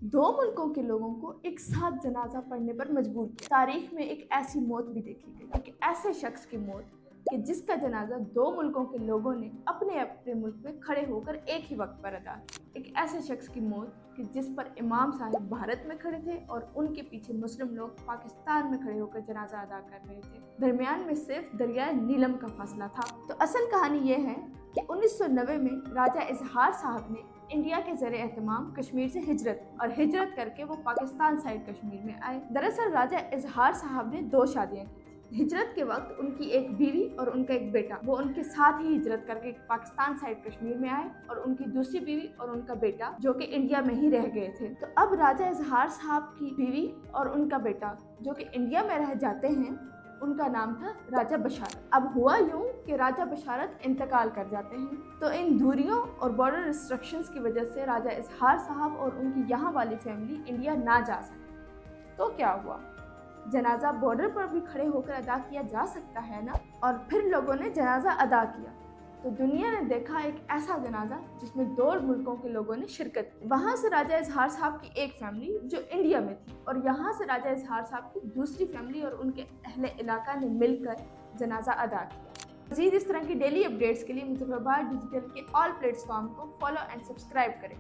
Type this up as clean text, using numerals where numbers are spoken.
दो मुल्कों के लोगों को एक साथ जनाजा पढ़ने पर मजबूर किया। तारीख में एक ऐसी मौत भी देखी गई, एक ऐसे शख्स की मौत कि जिसका जनाजा दो मुल्कों के लोगों ने अपने अपने मुल्क में खड़े होकर एक ही वक्त पर अदा किया। एक ऐसे शख्स की मौत कि जिस पर इमाम साहब भारत में खड़े थे और उनके पीछे मुस्लिम लोग पाकिस्तान में खड़े होकर जनाजा अदा कर रहे थे। दरमियान में सिर्फ दरियाए नीलम का फासला था। तो असल कहानी ये है कि 1990 में राजा इजहार साहब ने इंडिया के ज़र एहतमाम कश्मीर से हिजरत करके वो पाकिस्तान साइड कश्मीर में आए। दरअसल राजा इजहार साहब ने दो शादियां की थी। हिजरत के वक्त उनकी एक बीवी और उनका एक बेटा वो उनके साथ ही हिजरत करके पाकिस्तान साइड कश्मीर में आए, और उनकी दूसरी बीवी और उनका बेटा जो कि इंडिया में ही रह गए थे। तो अब राजा इजहार साहब की बीवी और उनका बेटा जो कि इंडिया में रह जाते हैं, उनका नाम था राजा बशारत। अब हुआ यूं कि राजा बशारत इंतकाल कर जाते हैं। तो इन दूरियों और बॉर्डर रिस्ट्रिक्शंस की वजह से राजा इजहार साहब और उनकी यहाँ वाली फैमिली इंडिया ना जा सके। तो क्या हुआ, जनाजा बॉर्डर पर भी खड़े होकर अदा किया जा सकता है ना। और फिर लोगों ने जनाजा अदा किया तो दुनिया ने देखा एक ऐसा जनाजा जिसमें दो मुल्कों के लोगों ने शिरकत की। वहाँ से राजा इजहार साहब की एक फैमिली जो इंडिया में थी, और यहाँ से राजा इजहार साहब की दूसरी फैमिली और उनके अहले इलाका ने मिलकर जनाजा अदा किया। मज़ीद इस तरह की डेली अपडेट्स के लिए मुझे प्रभात डिजिटल के ऑल प्लेटफॉर्म को फॉलो एंड सब्सक्राइब करें।